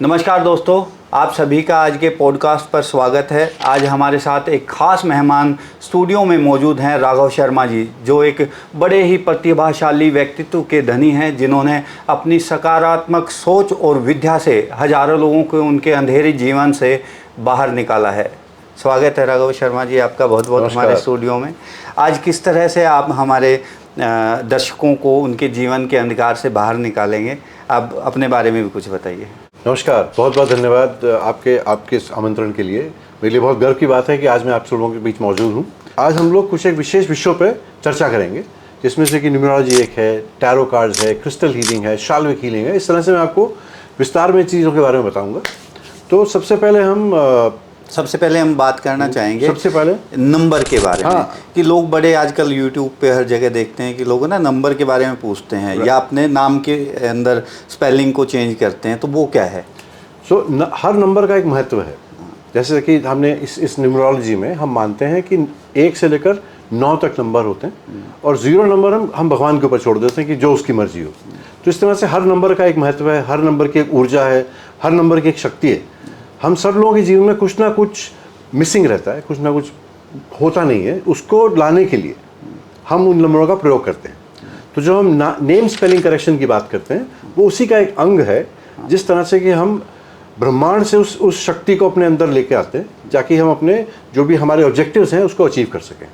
नमस्कार दोस्तों, आप सभी का आज के पॉडकास्ट पर स्वागत है। आज हमारे साथ एक ख़ास मेहमान स्टूडियो में मौजूद हैं, राघव शर्मा जी, जो एक बड़े ही प्रतिभाशाली व्यक्तित्व के धनी हैं, जिन्होंने अपनी सकारात्मक सोच और विद्या से हज़ारों लोगों को उनके अंधेरे जीवन से बाहर निकाला है। स्वागत है राघव शर्मा जी आपका बहुत बहुत हमारे स्टूडियो में। आज किस तरह से आप हमारे दर्शकों को उनके जीवन के अंधकार से बाहर निकालेंगे, आप अपने बारे में भी कुछ बताइए। नमस्कार, बहुत बहुत धन्यवाद आपके इस आमंत्रण के लिए। मेरे लिए बहुत गर्व की बात है कि आज मैं आप सब लोगों के बीच मौजूद हूँ। आज हम लोग कुछ एक विशेष विषयों पर चर्चा करेंगे, जिसमें से कि न्यूमरोलॉजी एक है, टैरो कार्ड्स है, क्रिस्टल हीलिंग है, शाल्विक हीलिंग है। इस तरह से मैं आपको विस्तार में चीज़ों के बारे में बताऊँगा। तो सबसे पहले हम बात करना चाहेंगे सबसे पहले नंबर के बारे में। कि लोग बड़े आजकल यूट्यूब पे हर जगह देखते हैं कि लोग ना नंबर के बारे में पूछते हैं या अपने नाम के अंदर स्पेलिंग को चेंज करते हैं, तो वो क्या है? हर नंबर का एक महत्व है। जैसे कि हमने इस न्यूमरोलॉजी में हम मानते हैं कि 1 से लेकर 9 तक नंबर होते हैं और 0 नंबर हम भगवान के ऊपर छोड़ देते हैं कि जो उसकी मर्जी हो। तो इस तरह से हर नंबर का एक महत्व है, हर नंबर की एक ऊर्जा है, हर नंबर की एक शक्ति है। हम सब लोगों के जीवन में कुछ ना कुछ मिसिंग रहता है, कुछ ना कुछ होता नहीं है, उसको लाने के लिए हम उन नंबरों का प्रयोग करते हैं। तो जो हम नेम स्पेलिंग करेक्शन की बात करते हैं, वो उसी का एक अंग है। जिस तरह से कि हम ब्रह्मांड से उस शक्ति को अपने अंदर लेके आते हैं, ताकि हम अपने जो भी हमारे ऑब्जेक्टिव्स हैं उसको अचीव कर सकें।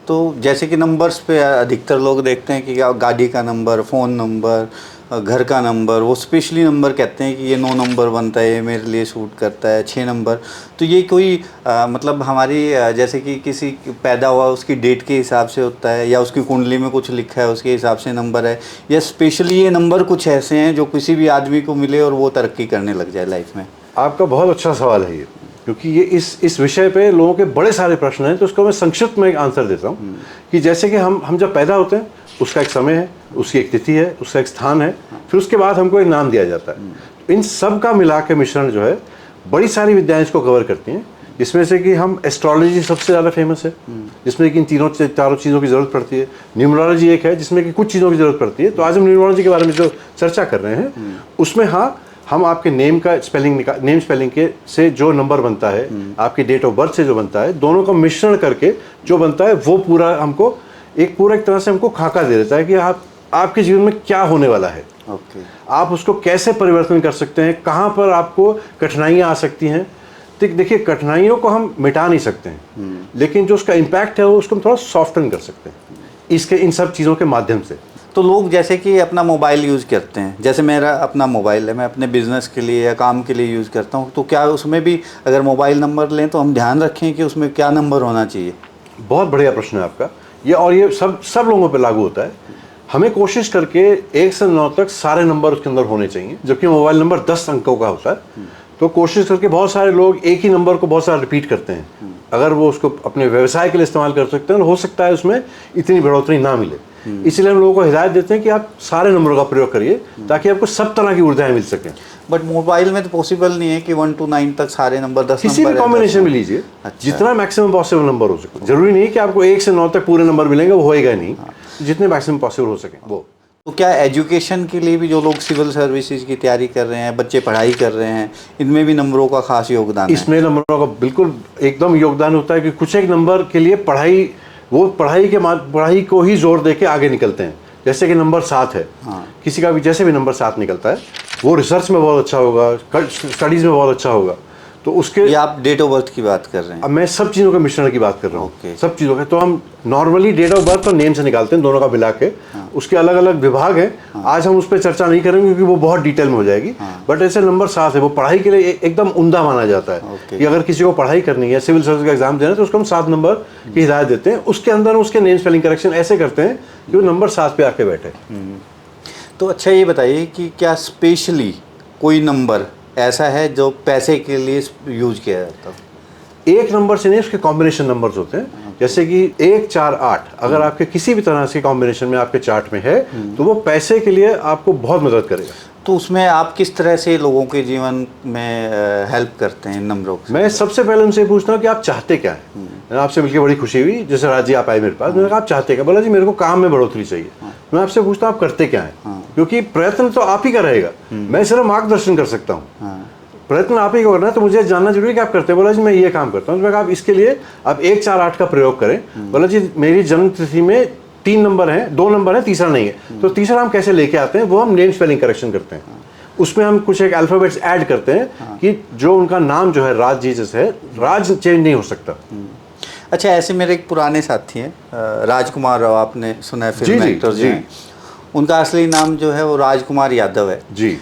तो जैसे कि नंबर्स पे अधिकतर लोग देखते हैं कि गाड़ी का नंबर, फ़ोन नंबर, घर का नंबर, वो स्पेशली नंबर कहते हैं कि ये 9 नंबर बनता है, ये मेरे लिए सूट करता है, 6 नंबर। तो ये कोई मतलब हमारी जैसे कि किसी पैदा हुआ उसकी डेट के हिसाब से होता है, या उसकी कुंडली में कुछ लिखा है उसके हिसाब से नंबर है, या स्पेशली ये नंबर कुछ ऐसे हैं जो किसी भी आदमी को मिले और वो तरक्की करने लग जाए लाइफ में? आपका बहुत अच्छा सवाल है ये, क्योंकि ये इस विषय पे लोगों के बड़े सारे प्रश्न हैं। तो उसको मैं संक्षिप्त में एक आंसर देता हूँ कि जैसे कि हम जब पैदा होते हैं, उसका एक समय है, उसकी एक तिथि है, उसका एक स्थान है, फिर उसके बाद हमको एक नाम दिया जाता है। तो इन सब का मिला के मिश्रण जो है, बड़ी सारी विद्याएं इसको कवर करती हैं, जिसमें से कि हम एस्ट्रोलॉजी सबसे ज़्यादा फेमस है, जिसमें कि इन चारों चीज़ों की ज़रूरत पड़ती है। न्यूमरोलॉजी एक है जिसमें कि कुछ चीज़ों की ज़रूरत पड़ती है। तो आज हम न्यूमरोलॉजी के बारे में जो चर्चा कर रहे हैं, उसमें हम आपके नेम स्पेलिंग के से जो नंबर बनता है, आपकी डेट ऑफ बर्थ से जो बनता है, दोनों का मिश्रण करके जो बनता है, वो पूरा एक तरह से हमको खाका दे देता है कि आपके जीवन में क्या होने वाला है। आप उसको कैसे परिवर्तन कर सकते हैं, कहाँ पर आपको कठिनाइयाँ आ सकती हैं। तो देखिए, कठिनाइयों को हम मिटा नहीं सकते हैं, लेकिन जो उसका इम्पैक्ट है वो उसको हम थोड़ा सॉफ्टन कर सकते हैं इन सब चीज़ों के माध्यम से। तो लोग जैसे कि अपना मोबाइल यूज़ करते हैं, जैसे मेरा अपना मोबाइल है, मैं अपने बिज़नेस के लिए या काम के लिए यूज़ करता हूँ, तो क्या उसमें भी अगर मोबाइल नंबर लें तो हम ध्यान रखें कि उसमें क्या नंबर होना चाहिए? बहुत बढ़िया प्रश्न है आपका ये सब लोगों पे लागू होता है। हमें कोशिश करके 1 से 9 तक सारे नंबर उसके अंदर होने चाहिए, जबकि मोबाइल नंबर 10 अंकों का होता है। तो कोशिश करके बहुत सारे लोग एक ही नंबर को बहुत सारा रिपीट करते हैं। अगर वो उसको अपने व्यवसाय के लिए इस्तेमाल कर सकते हैं, तो हो सकता है उसमें इतनी बढ़ोतरी ना मिले। इसलिए हम लोगों को हिदायत देते हैं कि आप सारे नंबरों का प्रयोग करिए, ताकि आपको सब तरह की ऊर्जाएं मिल सकें। बट मोबाइल में तो पॉसिबल नहीं है कि 1 to 9 तक सारे नंबर, 10 किसी भी कॉम्बिनेशन में लीजिए। अच्छा। जितना मैक्सिमम पॉसिबल नंबर हो सके। जरूरी नहीं कि आपको 1 से 9 तक पूरे नंबर मिलेंगे, वो होएगा नहीं। जितने मैक्सिमम पॉसिबल हो सके वो। तो क्या एजुकेशन के लिए भी जो लोग सिविल सर्विसेज की तैयारी कर रहे हैं, बच्चे पढ़ाई कर रहे हैं, इनमें भी नंबरों का खास योगदान है? इसमें नंबरों का बिल्कुल एकदम योगदान होता है कि कुछ एक नंबर के लिए पढ़ाई को ही जोर दे के आगे निकलते हैं। जैसे कि नंबर 7 है, किसी का भी जैसे भी नंबर 7 निकलता है, वो रिसर्च में बहुत अच्छा होगा, स्टडीज़ में बहुत अच्छा होगा। तो उसके ये आप डेट ऑफ बर्थ की बात कर रहे हैं? अब मैं सब चीज़ों के मिश्रण की बात कर रहा हूँ। सब चीज़ों के तो हम नॉर्मली डेट ऑफ बर्थ और नेम से निकालते हैं, दोनों का मिला के। उसके अलग अलग विभाग हैं। आज हम उस पर चर्चा नहीं करेंगे क्योंकि वो बहुत डिटेल में हो जाएगी। बट ऐसे नंबर 7 है, वो पढ़ाई के लिए एकदम उम्दा माना जाता है कि अगर किसी को पढ़ाई करनी है, सिविल सर्विस का एग्जाम देना है, तो उसको हम 7 नंबर की हिदायत देते हैं। उसके अंदर उसके नेम स्पेलिंग करेक्शन ऐसे करते हैं कि वो नंबर 7 पे आके बैठे। तो अच्छा, ये बताइए कि क्या स्पेशली कोई नंबर ऐसा है जो पैसे के लिए यूज किया जाता है? एक नंबर से नहीं, उसके कॉम्बिनेशन नंबर्स होते हैं। जैसे कि 1, 4, 8 अगर आपके किसी भी तरह से कॉम्बिनेशन में आपके चार्ट में है, तो वो पैसे के लिए आपको बहुत मदद करेगा। तो उसमें आप किस तरह से लोगों के जीवन में हेल्प करते हैं इन नंबरों से? मैं सबसे पहले उनसे पूछता हूँ कि आप चाहते क्या हैं। आपसे मिलकर बड़ी खुशी हुई, जैसे राज जी आप आए मेरे पास, मैंने कहा आप चाहते क्या? बोला जी मेरे को काम में बढ़ोतरी चाहिए। मैं आपसे पूछता हूँ आप करते क्या हैं? क्योंकि प्रयत्न तो आप ही का रहेगा, मैं सिर्फ मार्गदर्शन कर सकता हूँ। हाँ। प्रयत्न आप ही को करना है, तो मुझे जानना जरूरी है कि आप करते हैं। बोला जी मैं ये काम करता हूँ, तो मैं कहा आप इसके लिए आप 1 4 8 का प्रयोग करें। बोला जी मेरी जन्म तिथि में 3 नंबर हैं, 2 नंबर हैं, तीसरा नहीं है, तो तीसरा हम कैसे लेके आते हैं, वो हम नेम स्पेलिंग करेक्शन करते हैं। उसमें हम कुछ एक अल्फ़ाबेट्स ऐड करते हैं कि जो उनका नाम जो है राज जी जैसे है, राज चेंज नहीं हो सकता। अच्छा, ऐसे मेरे एक पुराने साथी हैं राजकुमार राव, आपने सुना है, फिल्म जी, एक्टर जो जी। हैं। उनका असली नाम जो है वो राजकुमार यादव है। जी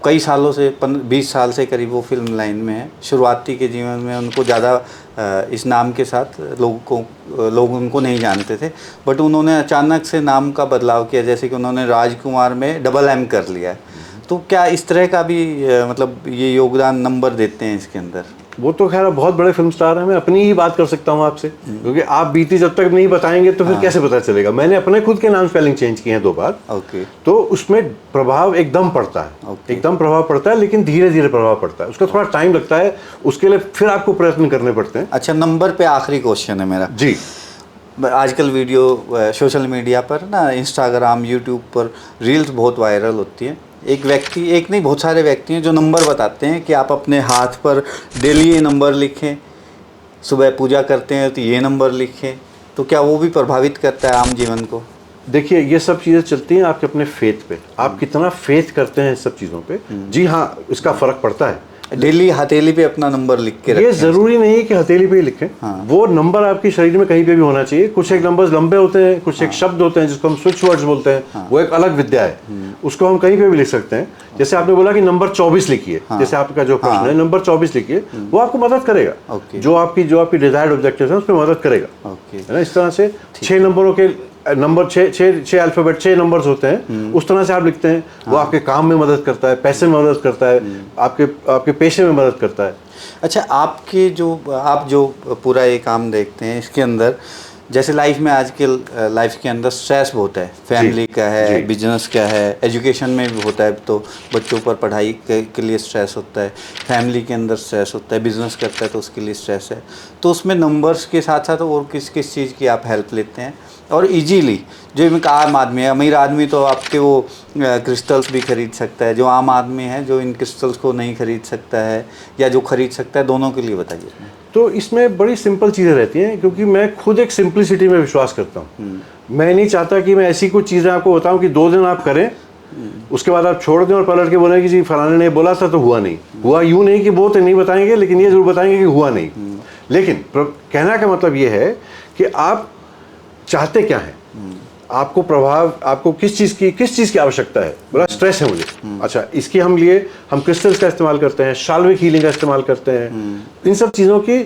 कई सालों से 20 साल से करीब वो फिल्म लाइन में है। शुरुआती के जीवन में उनको ज़्यादा इस नाम के साथ लोग उनको नहीं जानते थे, बट उन्होंने अचानक से नाम का बदलाव किया, जैसे कि उन्होंने राजकुमार में डबल एम कर लिया है। तो क्या इस तरह का भी मतलब ये योगदान नंबर देते हैं इसके अंदर? वो तो खैर बहुत बड़े फिल्म स्टार हैं, मैं अपनी ही बात कर सकता हूँ आपसे, क्योंकि आप बीती जब तक नहीं बताएंगे तो फिर कैसे पता चलेगा। मैंने अपने खुद के नाम स्पेलिंग चेंज किए हैं 2 बार। ओके। तो उसमें प्रभाव एकदम पड़ता है, एकदम प्रभाव पड़ता है, लेकिन धीरे धीरे प्रभाव पड़ता है, उसका थोड़ा टाइम लगता है, उसके लिए फिर आपको प्रयत्न करने पड़ते हैं। अच्छा, नंबर पे आखिरी क्वेश्चन है मेरा जी। आजकल वीडियो सोशल मीडिया पर ना, इंस्टाग्राम, यूट्यूब पर रील्स बहुत वायरल होती हैं। एक व्यक्ति, एक नहीं बहुत सारे व्यक्ति हैं जो नंबर बताते हैं कि आप अपने हाथ पर डेली ये नंबर लिखें, सुबह पूजा करते हैं तो ये नंबर लिखें। तो क्या वो भी प्रभावित करता है आम जीवन को? देखिए ये सब चीज़ें चलती हैं आपके अपने फेथ पे, आप कितना फेथ करते हैं इस सब चीज़ों पे। जी हाँ, इसका फ़र्क पड़ता है। डेली हथेली पे अपना नंबर लिख के ये रखें। ज़रूरी नहीं है कि हथेली पे ही लिखें। वो नंबर आपकी शरीर में कहीं पे भी होना चाहिए। कुछ एक नंबर्स लंबे होते हैं, कुछ एक शब्द होते हैं जिसको हम स्विच वर्ड्स बोलते हैं, वो एक अलग विद्या है, उसको हम कहीं पे भी लिख सकते हैं। जैसे आपने बोला कि नंबर 24 लिखिए, जैसे आपका जो प्रश्न है नंबर 24 लिखिए, वो आपको मदद करेगा, जो आपकी डिजायर्ड ऑब्जेक्टिव्स हैं उसमें मदद करेगा, है ना। इस तरह से 6 नंबरों के नंबर 6 अल्फ़ाबेट 6 नंबर्स होते हैं, उस तरह से आप लिखते हैं। वो आपके काम में मदद करता है, पैसे में मदद करता है, आपके पेशे में मदद करता है। अच्छा, आप जो पूरा ये काम देखते हैं, इसके अंदर जैसे लाइफ में आजकल लाइफ के अंदर स्ट्रेस बहुत है, फैमिली का है, बिजनेस का है, एजुकेशन में भी होता है, तो बच्चों पर पढ़ाई के लिए स्ट्रेस होता है, फैमिली के अंदर स्ट्रेस होता है, बिजनेस करता है तो उसके लिए स्ट्रेस है। तो उसमें नंबर्स के साथ साथ और किस किस चीज़ की आप हेल्प लेते हैं? और इजीली जो एक आम आदमी है, अमीर आदमी तो आपके वो क्रिस्टल्स भी खरीद सकता है, जो आम आदमी है जो इन क्रिस्टल्स को नहीं खरीद सकता है या जो खरीद सकता है, दोनों के लिए बताइए। तो इसमें बड़ी सिंपल चीज़ें रहती हैं, क्योंकि मैं खुद एक सिंपलिसिटी में विश्वास करता हूँ। मैं नहीं चाहता कि मैं ऐसी कुछ चीज़ें आपको बताऊँ कि 2 दिन आप करें, उसके बाद आप छोड़ दें और पलट के बोलें कि जी फलाने ने बोला था तो हुआ नहीं। हुआ यूँ नहीं कि वो तो नहीं बताएंगे, लेकिन ये ज़रूर बताएंगे कि हुआ नहीं। लेकिन कहना का मतलब ये है कि आप चाहते क्या हैं, आपको प्रभाव, आपको किस चीज़ की आवश्यकता है। बोला स्ट्रेस है मुझे, अच्छा इसके हम क्रिस्टल्स का इस्तेमाल करते हैं, शाल्विक हीलिंग का इस्तेमाल करते हैं। इन सब चीज़ों की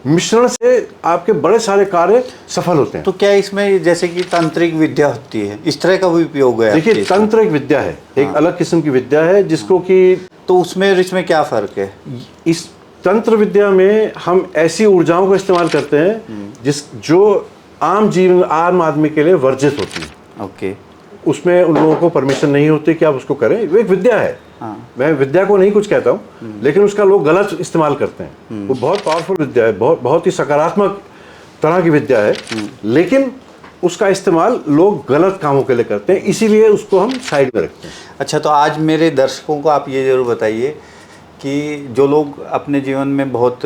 मिश्रण से आपके बड़े सारे कार्य सफल होते हैं। तो क्या इसमें जैसे कि तांत्रिक विद्या होती है, इस तरह का भी उपयोग है? देखिए तंत्र एक विद्या है, एक अलग किस्म की विद्या है जिसको कि, तो उसमें और इसमें क्या फ़र्क है? इस तंत्र विद्या में हम ऐसी ऊर्जाओं का इस्तेमाल करते हैं जो आम आदमी के लिए वर्जित होती है। ओके। उसमें उन लोगों को परमिशन नहीं होती कि आप उसको करें। वो एक विद्या है। मैं विद्या को नहीं कुछ कहता हूँ, लेकिन उसका लोग गलत इस्तेमाल करते हैं। वो बहुत पावरफुल विद्या है, बहुत ही सकारात्मक तरह की विद्या है, लेकिन उसका इस्तेमाल लोग गलत कामों के लिए करते हैं, इसीलिए उसको हम साइड में रखते हैं। अच्छा, तो आज मेरे दर्शकों को आप ये ज़रूर बताइए कि जो लोग अपने जीवन में बहुत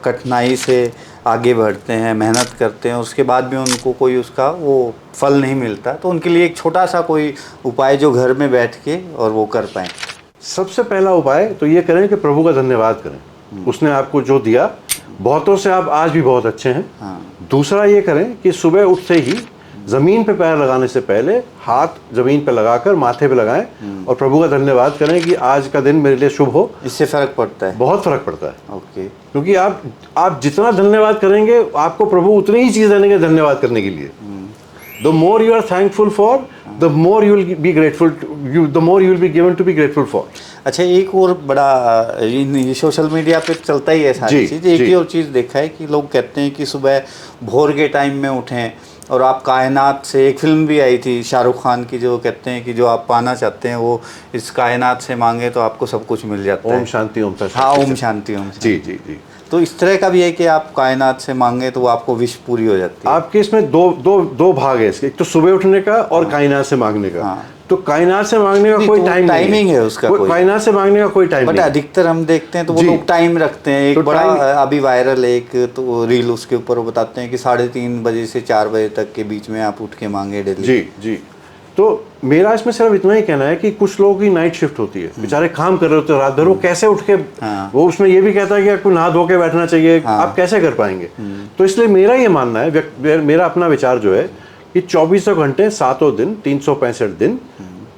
कठिनाई से आगे बढ़ते हैं, मेहनत करते हैं, उसके बाद भी उनको कोई उसका वो फल नहीं मिलता, तो उनके लिए एक छोटा सा कोई उपाय जो घर में बैठ के और वो कर पाएँ। सबसे पहला उपाय तो ये करें कि प्रभु का धन्यवाद करें। उसने आपको जो दिया, बहुतों से आप आज भी बहुत अच्छे हैं। दूसरा ये करें कि सुबह उठते ही ज़मीन पे पैर लगाने से पहले हाथ ज़मीन पे लगाकर माथे पे लगाएं और प्रभु का धन्यवाद करें कि आज का दिन मेरे लिए शुभ हो। इससे फ़र्क पड़ता है? बहुत फ़र्क पड़ता है। ओके। क्योंकि आप जितना धन्यवाद करेंगे, आपको प्रभु उतनी ही चीज़ देंगे धन्यवाद करने के लिए। The more you are thankful for, the more you will be grateful, the more you will be given to be grateful for. अच्छा, एक और बड़ा ये सोशल मीडिया पे चलता ही है सारी चीज़। एक ही और चीज़ देखा है कि लोग कहते हैं कि सुबह भोर के टाइम में उठें और आप कायनात से, एक फिल्म भी आई थी शाहरुख खान की, जो कहते हैं कि जो आप पाना चाहते हैं वो इस कायनात से मांगे तो आपको सब कुछ मिल जाता है। ओम शांति ओम शांति। हाँ, ओम शांति ओम शांति। जी जी जी। तो इस तरह का भी है कि आप कायनात से मांगे तो वो आपको विश पूरी हो जाती है। आपके इसमें दो भाग है इसके, एक तो सुबह उठने का और कायनात से मांगने का। तो कायनात से मांगने का कोई टाइम नहीं टाइमिंग है उसका, कोई कायनात से मांगने का कोई टाइम बट नहीं। अधिकतर हम देखते हैं तो वो जी। लोग टाइम रखते हैं। एक तो बड़ा टाइम- अभी वायरल है एक तो रील, उसके ऊपर वो बताते हैं कि 3:30 बजे से 4 बजे तक के बीच में आप उठ के मांगे डेली। जी जी। तो मेरा इसमें सिर्फ इतना ही कहना है कि कुछ लोगों की नाइट शिफ्ट होती है, बेचारे काम कर रहे होते हैं रात भर, वो कैसे उठ के हाँ। वो उसमें ये भी कहता है कि आपको नहा धो के बैठना चाहिए, आप कैसे कर पाएंगे? तो इसलिए मेरा ये मानना है, मेरा अपना विचार जो है कि 24 घंटे 7 दिन 365 दिन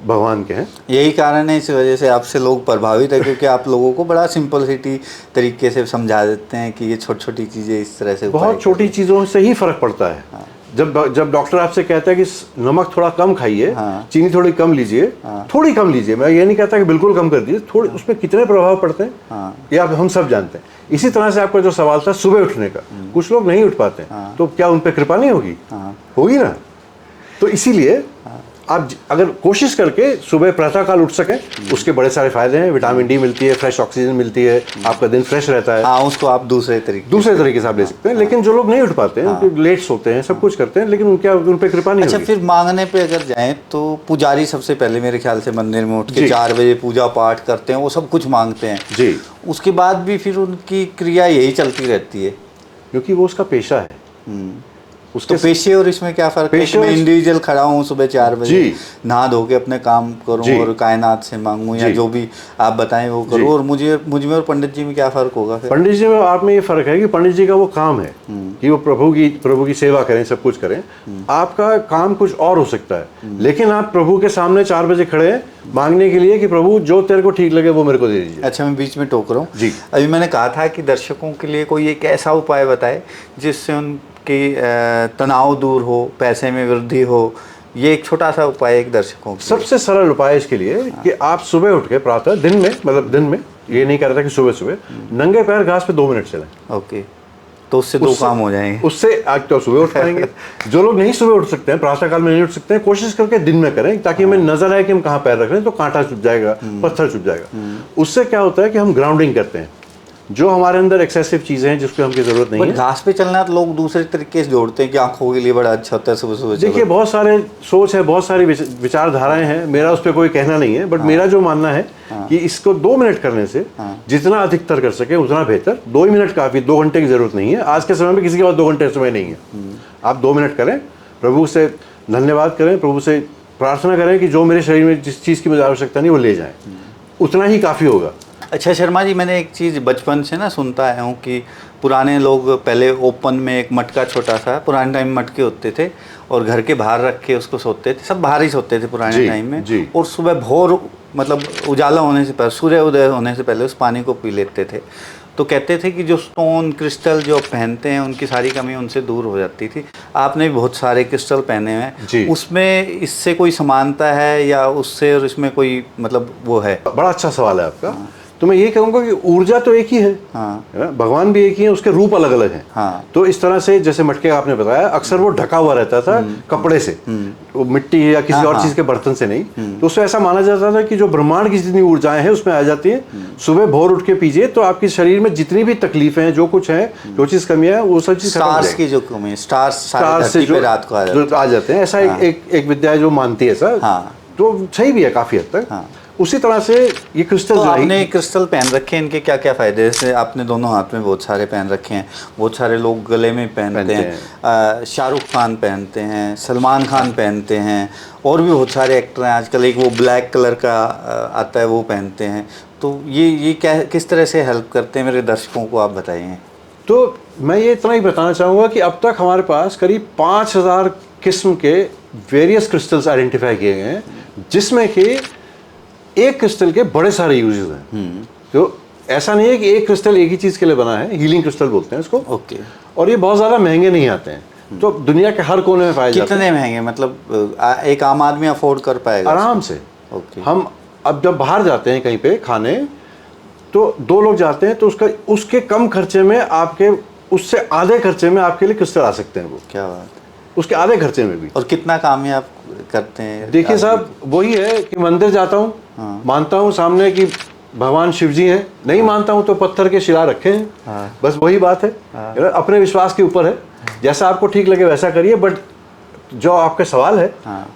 भगवान के हैं। यही कारण है, इस वजह से आपसे लोग प्रभावित है, क्योंकि आप लोगों को बड़ा सिंपलिसिटी तरीके से समझा देते हैं कि ये छोटी छोटी चीज़ें इस तरह से बहुत छोटी चीज़ों से ही फर्क पड़ता है। जब डॉक्टर आपसे कहता है कि नमक थोड़ा कम खाइए, चीनी थोड़ी कम लीजिए, थोड़ी कम लीजिए, मैं ये नहीं कहता कि बिल्कुल कम कर दीजिए, थोड़ी, उसमें कितने प्रभाव पड़ते हैं ये आप हम सब जानते हैं। इसी तरह से आपका जो सवाल था सुबह उठने का, कुछ लोग नहीं उठ पाते, तो क्या उन पर कृपा नहीं होगी? होगी ना। तो इसीलिए आप अगर कोशिश करके सुबह प्रातःकाल उठ सकें, उसके बड़े सारे फायदे हैं। विटामिन डी मिलती है, फ्रेश ऑक्सीजन मिलती है, आपका दिन फ्रेश रहता है। हाँ, उसको आप दूसरे तरीके से आप ले सकते हैं। लेकिन जो लोग नहीं उठ पाते हैं, लेट सोते हैं, सब कुछ करते हैं, लेकिन उन पे कृपा नहीं अच्छा होगी। फिर मांगने पे अगर जाएं तो पुजारी सबसे पहले मेरे ख्याल से मंदिर में उठ के 4 बजे पूजा पाठ करते हैं, वो सब कुछ मांगते हैं जी। उसके बाद भी फिर उनकी क्रिया यही चलती रहती है, क्योंकि वो उसका पेशा है। तो पेशे और इसमें क्या फ़र्क है कि मैं इंडिविजुअल खड़ा हूँ सुबह 4 बजे, नहा धो के अपने काम करूँ और कायनात से मांगूँ या जो भी आप बताएं वो करूँ, और मुझ में और पंडित जी में क्या फ़र्क होगा फिर? पंडित जी में आप में ये फ़र्क है कि पंडित जी का वो काम है कि वो प्रभु की सेवा करें, सब कुछ करें। आपका काम कुछ और हो सकता है, लेकिन आप प्रभु के सामने 4 बजे खड़े हैं मांगने के लिए कि प्रभु जो तेरे को ठीक लगे वो मेरे को दे दीजिए। अच्छा, मैं बीच में टोक रहा हूँ जी। अभी मैंने कहा था कि दर्शकों के लिए कोई एक ऐसा उपाय बताए जिससे उनकी तनाव दूर हो, पैसे में वृद्धि हो। ये एक छोटा सा उपाय एक दर्शकों के सबसे सरल उपाय इसके लिए कि आप सुबह उठ के प्रातः दिन में ये नहीं कह रहा था कि सुबह नंगे पैर घास पे 2 मिनट चलें। ओके, तो उससे 2 काम हो जाएंगे। उससे आज तो सुबह उठ पाएंगे। जो लोग नहीं सुबह उठ सकते हैं, प्रातःकाल में नहीं उठ सकते हैं, कोशिश करके दिन में करें, ताकि हमें नजर आए कि हम कहाँ पैर रख रहे हैं, तो कांटा चुभ जाएगा, पत्थर चुभ जाएगा। उससे क्या होता है कि हम ग्राउंडिंग करते हैं, जो हमारे अंदर एक्सेसिव चीजें हैं जिसको हमकी जरूरत नहीं है। घास पे चलना तो लोग दूसरे तरीके से जोड़ते हैं कि आंखों के लिए बड़ा अच्छा होता है सुबह सुबह। देखिए, बहुत सारे सोच है, बहुत सारी विचारधाराएं हैं, मेरा उस पर कोई कहना नहीं है, बट मेरा जो मानना है कि इसको 2 मिनट करने से जितना अधिकतर कर सके उतना बेहतर। 2 ही मिनट काफी, 2 घंटे की जरूरत नहीं है। आज के समय में किसी के पास 2 घंटे समय नहीं है। आप 2 मिनट करें, प्रभु से धन्यवाद करें, प्रभु से प्रार्थना करें कि जो मेरे शरीर में जिस चीज़ की मुझे आवश्यकता नहीं वो ले जाए, उतना ही काफ़ी होगा। अच्छा शर्मा जी, मैंने एक चीज़ बचपन से ना सुनता आया हूँ कि पुराने लोग पहले ओपन में एक मटका छोटा सा, पुराने टाइम में मटके होते थे और घर के बाहर रख के उसको सोते थे, सब बाहर ही सोते थे पुराने टाइम में, और सुबह भोर मतलब उजाला होने से पहले, सूर्य उदय होने से पहले उस पानी को पी लेते थे। तो कहते थे कि जो स्टोन क्रिस्टल जो पहनते हैं उनकी सारी कमी उनसे दूर हो जाती थी। आपने भी बहुत सारे क्रिस्टल पहने हुए हैं, उसमें इससे कोई समानता है या उससे और इसमें कोई मतलब वो है? बड़ा अच्छा सवाल है आपका। तो मैं ये कहूँगा कि ऊर्जा तो एक ही है, भगवान भी एक ही है, उसके रूप अलग अलग हैं। तो इस तरह से जैसे मटके आपने बताया, अक्सर वो ढका हुआ रहता था कपड़े से, वो मिट्टी या किसी और चीज़ के बर्तन से नहीं। तो उससे ऐसा माना जाता था कि जो ब्रह्मांड की जितनी ऊर्जाएं हैं उसमें आ जाती हैं। सुबह भोर उठ के पीजिए तो आपके शरीर में जितनी भी तकलीफें हैं, जो कुछ है, जो चीज़ कमी है, वो सब चीज़ स्टार्स की जो कमी है, स्टार्स से जो रात को आ जाते हैं, ऐसा एक विद्या जो मानती है सर। तो सही भी है काफ़ी हद तक। उसी तरह से ये क्रिस्टल तो आपने क्रिस्टल पहन रखे हैं, इनके क्या क्या फ़ायदे हैं? जैसे आपने दोनों हाथ में बहुत सारे पहन रखे हैं, बहुत सारे लोग गले में पहनते हैं, शाहरुख खान पहनते हैं, सलमान खान पहनते हैं, और भी बहुत सारे एक्टर हैं आजकल। एक वो ब्लैक कलर का आता है वो पहनते हैं। तो ये क्या किस तरह से हेल्प करते हैं मेरे दर्शकों को, आप बताइए। तो मैं ये इतना ही बताना चाहूँगा कि अब तक हमारे पास करीब 5000 किस्म के वेरियस क्रिस्टल्स आइडेंटिफाई किए गए हैं, जिसमें कि एक क्रिस्टल के बड़े सारे यूजेस हैं। तो ऐसा नहीं है कि एक क्रिस्टल एक ही चीज़ के लिए बना है, हीलिंग क्रिस्टल बोलते हैं इसको। ओके। और ये बहुत ज़्यादा महंगे नहीं आते हैं, तो दुनिया के हर कोने में पाए जाते हैं। कितने महंगे, मतलब एक आम आदमी अफोर्ड कर पाएगा? आराम से। ओके। हम अब जब बाहर जाते हैं कहीं पे खाने, तो 2 लोग जाते हैं, तो उसके कम खर्चे में, आपके उससे आधे खर्चे में आपके लिए क्रिस्टल आ सकते हैं। वो क्या बात है, उसके आधे खर्चे में भी। और कितना कामयाब करते हैं? देखिए साहब, वही है कि मंदिर जाता हूँ, मानता हूँ सामने कि भगवान शिव जी हैं, नहीं मानता हूँ तो पत्थर के शिला रखे हैं, बस वही बात है। अपने विश्वास के ऊपर है, जैसा आपको ठीक लगे वैसा करिए, बट जो आपका सवाल है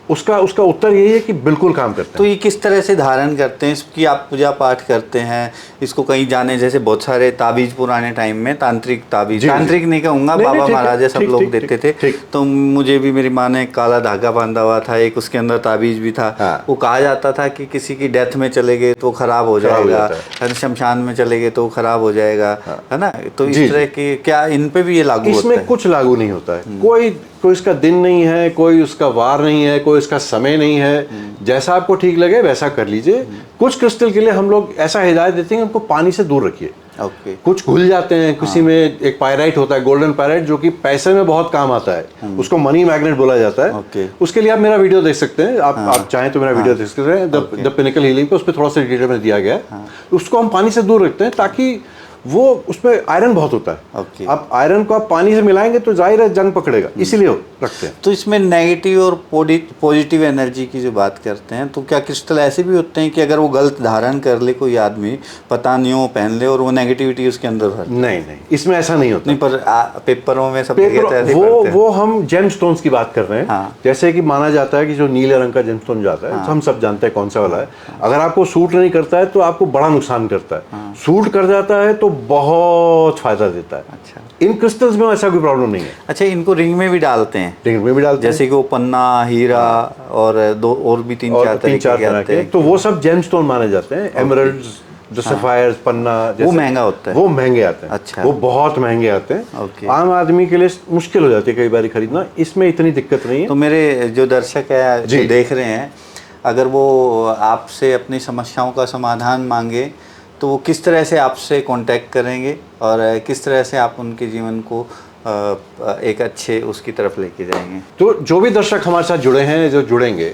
उसका उत्तर यही है कि बिल्कुल काम करते तो ये किस तरह से धारण करते हैं इसकी? आप पूजा पाठ करते हैं इसको कहीं जाने, जैसे बहुत सारे ताबीज पुराने टाइम में तांत्रिक ताबीज, तांत्रिक नहीं कहूँगा, बाबा महाराजा सब लोग देते थे। तो मुझे भी मेरी माँ ने काला धागा बांधा हुआ था एक, उसके अंदर ताबीज भी था। वो कहा जाता था कि किसी की डेथ में चले गए तो खराब हो जाएगा, शमशान में चले गए तो खराब हो जाएगा, है ना? तो इस तरह की क्या इन पे भी ये लागू होता है? इसमें कुछ लागू नहीं होता है। कोई इसका दिन नहीं है, कोई उसका वार नहीं है, कोई इसका समय नहीं है। जैसा आपको ठीक लगे वैसा कर लीजिए। कुछ क्रिस्टल के लिए हम लोग ऐसा हिदायत देते हैं कि उनको पानी से दूर रखिए। कुछ घुल जाते हैं, किसी में एक पायराइट होता है, गोल्डन पायराइट, जो कि पैसे में बहुत काम आता है, उसको मनी मैग्नेट बोला जाता है। उसके लिए आप मेरा वीडियो देख सकते हैं, आप चाहें तो मेरा वीडियो देख सकते हैं, द पिनिकल हीलिंग पे, उस पर थोड़ा सा डिटेल में दिया गया है। उसको हम पानी से दूर रखते हैं ताकि वो उसमें आयरन बहुत होता है। आप आयरन को आप पानी से मिलाएंगे तो जाहिर है जंग पकड़ेगा, इसीलिए रखते हैं। तो इसमें नेगेटिव और पॉजिटिव एनर्जी की जो बात करते हैं, तो क्या क्रिस्टल ऐसे भी होते हैं कि अगर वो गलत धारण कर ले कोई आदमी, पता नहीं हो, पहन ले और वो नेगेटिविटी उसके अंदर भर? नहीं, इसमें ऐसा नहीं होता। नहीं, पर पेपरों में सब वो हम जेमस्टोन्स की बात कर रहे हैं। जैसे कि माना जाता है कि जो नीले रंग का जेमस्टोन जाता है, हम सब जानते हैं कौन सा वाला है। अगर आपको सूट नहीं करता है तो आपको बड़ा नुकसान करता है। सूट कर जाता है तो बहुत फायदा देता है। अच्छा, इन क्रिस्टल्स में ऐसा कोई प्रॉब्लम नहीं है। अच्छा, इनको रिंग में भी डालते हैं? रिंग में भी डालते हैं, जैसे कि वो पन्ना, हीरा और दो और भी तीन चार तरह के, तो वो सब जेमस्टोन माने जाते हैं। एमरल्ड्स, जो सफायर्स, पन्ना, वो महंगा होता है, वो महंगे आते हैं। अच्छा, वो बहुत महंगे आते हैं। आम आदमी के लिए मुश्किल हो जाती है कई बार खरीदना। इसमें इतनी दिक्कत नहीं है। तो मेरे जो दर्शक है, जो देख रहे हैं, अगर वो आपसे अपनी समस्याओं का समाधान मांगे तो वो किस तरह से आपसे कांटेक्ट करेंगे और किस तरह से आप उनके जीवन को एक अच्छे उसकी तरफ लेके जाएंगे? तो जो भी दर्शक हमारे साथ जुड़े हैं, जो जुड़ेंगे,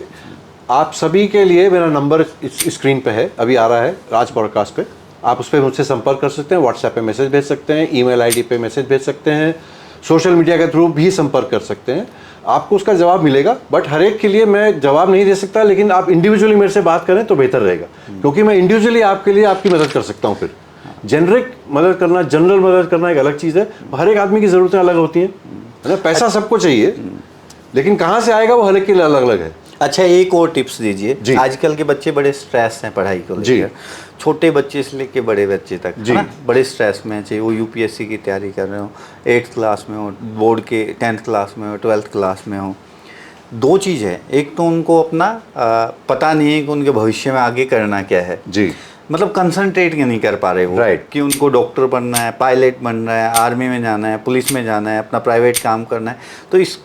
आप सभी के लिए मेरा नंबर स्क्रीन पे है, अभी आ रहा है राज पॉडकास्ट पे। आप उस पर मुझसे संपर्क कर सकते हैं, व्हाट्सएप पे मैसेज भेज सकते हैं, ईमेल आईडी पे मैसेज भेज सकते हैं, सोशल मीडिया के थ्रू भी संपर्क कर सकते हैं। आपको उसका जवाब मिलेगा। बट हर एक के लिए मैं जवाब नहीं दे सकता, लेकिन आप इंडिविजुअली मेरे से बात करें तो बेहतर रहेगा, क्योंकि मैं इंडिविजुअली आपके लिए आपकी मदद कर सकता हूँ। फिर जेनरिक मदद करना, जनरल मदद करना एक अलग चीज़ है। हर एक आदमी की ज़रूरतें अलग होती हैं। पैसा सबको चाहिए, लेकिन कहाँ से आएगा वो हर एक के लिए अलग अलग है। अच्छा, एक और टिप्स दीजिए। आजकल के बच्चे बड़े स्ट्रेस हैं पढ़ाई को लेकर, छोटे बच्चे से लेके बड़े बच्चे तक, है ना, बड़े स्ट्रेस में, चाहे वो यूपीएससी की तैयारी कर रहे हो, 8th क्लास में हो, बोर्ड के 10th क्लास में हो, 12th क्लास में हो। दो चीज़ है, एक तो उनको अपना पता नहीं है कि उनके भविष्य में आगे करना क्या है। जी, मतलब कंसंट्रेट नहीं कर पा रहे वो, कि उनको डॉक्टर बनना है, पायलट बनना है, आर्मी में जाना है, पुलिस में जाना है, अपना प्राइवेट काम करना है। तो इस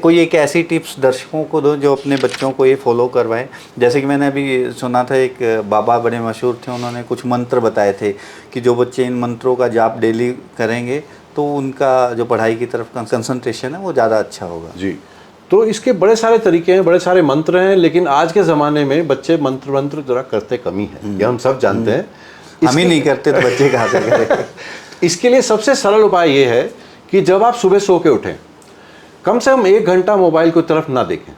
कोई एक ऐसी टिप्स दर्शकों को दो जो अपने बच्चों को ये फॉलो करवाएं। जैसे कि मैंने अभी सुना था, एक बाबा बड़े मशहूर थे, उन्होंने कुछ मंत्र बताए थे कि जो बच्चे इन मंत्रों का जाप डेली करेंगे तो उनका जो पढ़ाई की तरफ कंसंट्रेशन है वो ज़्यादा अच्छा होगा। जी, तो इसके बड़े सारे तरीके हैं, बड़े सारे मंत्र हैं, लेकिन आज के ज़माने में बच्चे मंत्र जरा करते कम ही है, ये हम सब जानते हैं। हम ही नहीं करते तो बच्चे कहाँ से करें? इसके लिए सबसे सरल उपाय ये है कि जब आप सुबह सो के उठें, कम से कम 1 घंटा मोबाइल की तरफ ना देखें।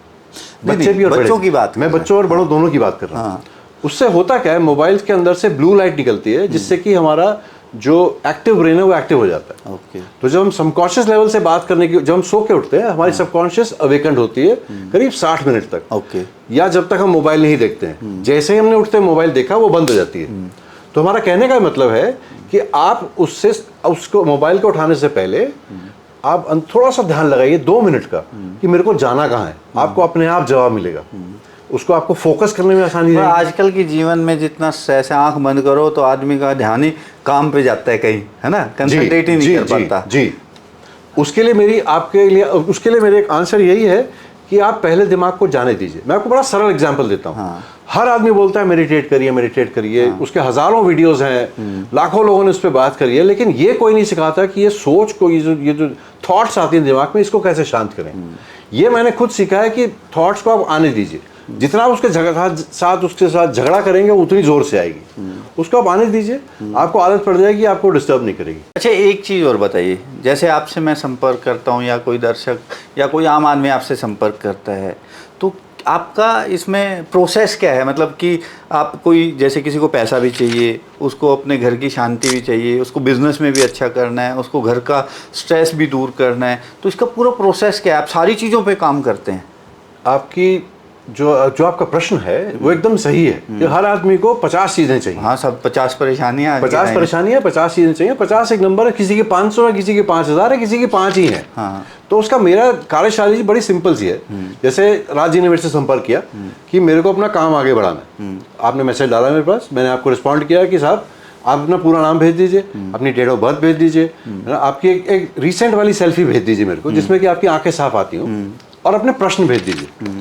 बच्चे भी और बच्चों की बात, मैं बच्चों और बड़ों दोनों की बात कर रहा हूँ। उससे होता क्या है, मोबाइल के अंदर से ब्लू लाइट निकलती है, जिससे कि हमारा जो एक्टिव ब्रेन है वो एक्टिव हो जाता है। तो जब हम सबकॉन्शियस लेवल से बात करने की, जब हम सो के उठते हैं, हमारी सबकॉन्शियस अवेकेंड होती है करीब 60 मिनट तक, या जब तक हम मोबाइल नहीं देखते हैं। जैसे ही हमने उठते मोबाइल देखा, वो बंद हो जाती है। तो हमारा कहने का मतलब है कि आप उसको मोबाइल को उठाने से पहले आप थोड़ा सा ध्यान लगाइए 2 मिनट का, कि मेरे को जाना कहाँ है। आपको अपने आप जवाब मिलेगा, उसको आपको फोकस करने में आसानी है। आजकल के जीवन में जितना स्ट्रेस है, आंख बंद करो तो आदमी का ध्यान ही काम पे जाता है कहीं, है ना, कंसंट्रेट ही नहीं कर पाता। जी, उसके लिए मेरे एक आंसर यही है कि आप पहले दिमाग को जाने दीजिए। मैं आपको बड़ा सरल एग्जांपल देता हूँ। हर आदमी बोलता है मेडिटेट करिए। उसके हजारों वीडियोस हैं, लाखों लोगों ने उस पर बात करी है, लेकिन ये कोई नहीं सिखाता कि ये सोच को, ये जो थॉट्स आती हैं दिमाग में, इसको कैसे शांत करें। ये मैंने खुद सीखा है कि थॉट्स को आप आने दीजिए। जितना आप उसके साथ झगड़ा करेंगे उतनी जोर से आएगी। उसको आप आने दीजिए, आपको आदत पड़ जाएगी, आपको डिस्टर्ब नहीं करेगी। अच्छा, एक चीज़ और बताइए, जैसे आपसे मैं संपर्क करता हूँ या कोई दर्शक या कोई आम आदमी आपसे संपर्क करता है, तो आपका इसमें प्रोसेस क्या है, मतलब कि आप कोई जैसे किसी को पैसा भी चाहिए, उसको अपने घर की शांति भी चाहिए, उसको बिजनेस में भी अच्छा करना है, उसको घर का स्ट्रेस भी दूर करना है, तो इसका पूरा प्रोसेस क्या है? आप सारी चीज़ों पे काम करते हैं? आपकी जो आपका प्रश्न है वो एकदम सही है कि हर आदमी को 50 चीज़ें चाहिए। हाँ, सब 50 परेशानियाँ 50 परेशानियां, 50 चीज़ें चाहिए। 50 एक नंबर है, किसी के 500 है, किसी के 5000 है, किसी के 5 ही है। हाँ। तो उसका मेरा कार्यशैली जी बड़ी सिंपल सी है। जैसे राज जी ने मेरे से संपर्क किया कि मेरे को अपना काम आगे बढ़ाना है, आपने मैसेज डाला मेरे पास, मैंने आपको रिस्पॉन्ड किया कि साहब आप अपना पूरा नाम भेज दीजिए, अपनी डेट ऑफ बर्थ भेज दीजिए, आपकी एक रिसेंट वाली सेल्फी भेज दीजिए मेरे को जिसमें कि आपकी आंखें साफ आती हों, और अपने प्रश्न भेज दीजिए।